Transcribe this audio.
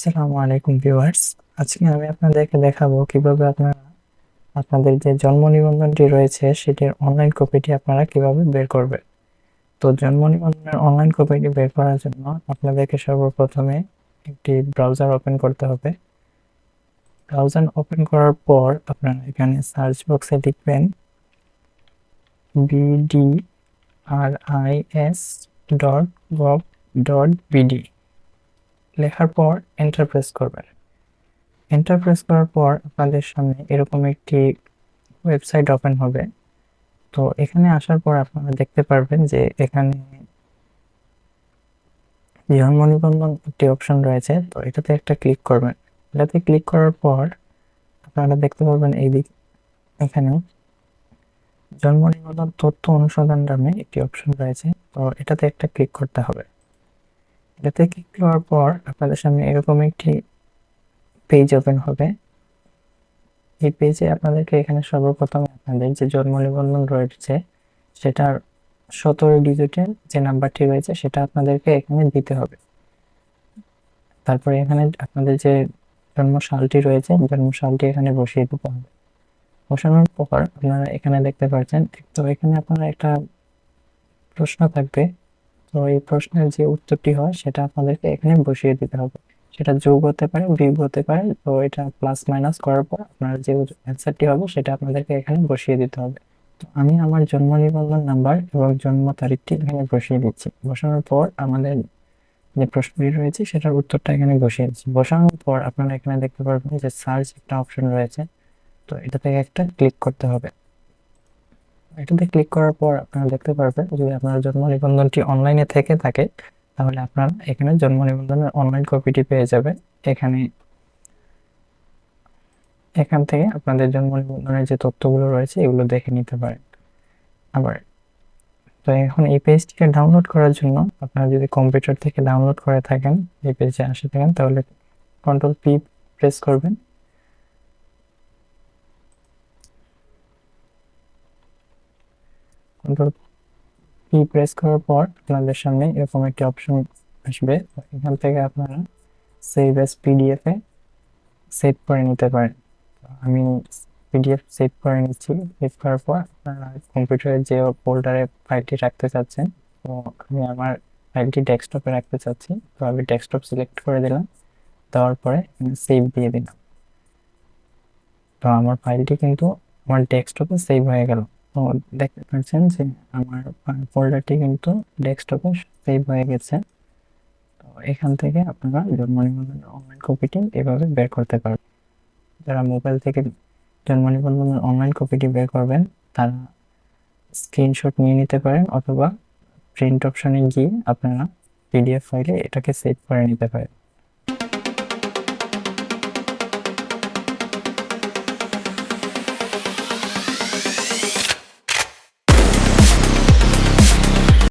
আসসালামু আলাইকুম ভিউয়ার্স। আজকে আমি আপনাদেরকে দেখাবো কিভাবে আপনারা আপনাদের যে জন্ম নিবন্ধনটি রয়েছে সেটির অনলাইন কপিটি আপনারা কিভাবে বের করবেন। তো জন্ম নিবন্ধনের অনলাইন কপিটি বের করার জন্য আপনাদেরকে সর্বপ্রথমে একটি ব্রাউজার ওপেন করতে হবে। ব্রাউজার ওপেন করার পর আপনারা এখানে সার্চ বক্সে লিখবেন bdris.gov.bd। লেখার পর এন্টার প্রেস করবেন। এন্টার প্রেস করার পর আপনাদের সামনে এরকম একটি ওয়েবসাইট ওপেন হবে। তো এখানে আসার পর আপনারা দেখতে পারবেন যে এখানে জন্ম নিবন্ধন একটি অপশন রয়েছে, তো এটাতে একটা ক্লিক করবেন। এটাতে ক্লিক করার পর আপনারা দেখতে পারবেন এখানে জন্ম নিবন্ধন তথ্য অনুসন্ধান নামে একটি অপশন রয়েছে, তো এটাতে একটা ক্লিক করতে হবে। এটাতে ক্লিক করার পর আপনাদের সামনে এরকম একটি পেজ ওপেন হবে। এই পেজে আপনাদেরকে এখানে সর্বপ্রথম আপনাদের যে জন্ম নিবন্ধন রয়েছে সেটার 17 ডিজিটের যে নাম্বারটি রয়েছে সেটা আপনাদেরকে এখানে দিতে হবে। তারপরে এখানে আপনাদের যে জন্ম সালটি রয়েছে জন্ম সালটি এখানে বসিয়ে দিতে হবে। বসানোর পর আপনারা এখানে দেখতে পাচ্ছেন, তো এখানে আপনারা একটা প্রশ্ন থাকবে। তো এই প্রশ্নের যে উত্তরটি হয় সেটা আপনাদেরকে এখানে বসিয়ে দিতে হবে। সেটা যোগ হতে পারে, বিয়োগ হতে পারে। তো এটা প্লাস মাইনাস করার পর আপনার যে অ্যান্সারটি হবে সেটা আপনাদেরকে এখানে বসিয়ে দিতে হবে। তো আমি আমার জন্ম নিবন্ধন নাম্বার এবং জন্ম তারিখটি এখানে বসিয়ে দিচ্ছি। বসানোর পর আমাদের যে প্রশ্নটি রয়েছে সেটার উত্তরটা এখানে বসিয়ে দিচ্ছি। বসানোর পর আপনারা এখানে দেখতে পারবেন যে সার্চ একটা অপশন রয়েছে, তো এটা থেকে একটা ক্লিক করতে হবে। এটাতে ক্লিক করার পর আপনারা দেখতে পারবেন যদি আপনার জন্ম নিবন্ধনটি অনলাইনে থেকে থাকে তাহলে আপনারা এখানে জন্ম নিবন্ধনের অনলাইন কপিটি পেয়ে যাবেন। এখান থেকে আপনাদের জন্ম নিবন্ধনের যে তথ্যগুলো রয়েছে এগুলো দেখে নিতে পারেন। আবার তো এখন এই পেজটিকে ডাউনলোড করার জন্য আপনারা যদি কম্পিউটার থেকে ডাউনলোড করে থাকেন, এই পেজে আসে থাকেন, তাহলে কন্ট্রোল পি প্রেস করবেন। কন্ট্রোল পি প্রেস করার পর আপনাদের সামনে এরকম একটি অপশন আসবে। এখান থেকে আপনারা সেভ এস পিডিএফ এ সেভ করে নিতে পারেন। আমি পিডিএফ সেভ করে নিচ্ছি। সেভ করার পর আপনারা কম্পিউটারে যে ফোল্ডারে ফাইলটি রাখতে চাচ্ছেন, তো আমি আমার ফাইলটি ডেস্কটপে রাখতে চাচ্ছি, তো আমি ডেস্কটপ সিলেক্ট করে দিলাম। দেওয়ার পরে সেভ দিয়ে দিলাম। তো আমার ফাইলটি কিন্তু আমার ডেস্কটপে সেভ হয়ে গেল। তো দেখতে পাচ্ছেন যে আমার ফোল্ডারটি কিন্তু ডেস্কটপে সেভ হয়ে গেছে। তো এখান থেকে আপনারা জন্ম নিবন্ধনের অনলাইন কপিটি এভাবে বের করতে পারবেন। যারা মোবাইল থেকে জন্ম নিবন্ধনের অনলাইন কপিটি বের করবেন তারা স্ক্রিনশট নিয়ে নিতে পারেন, অথবা প্রিন্ট অপশনে গিয়ে আপনারা পিডিএফ ফাইলে এটাকে সেভ করে নিতে পারেন।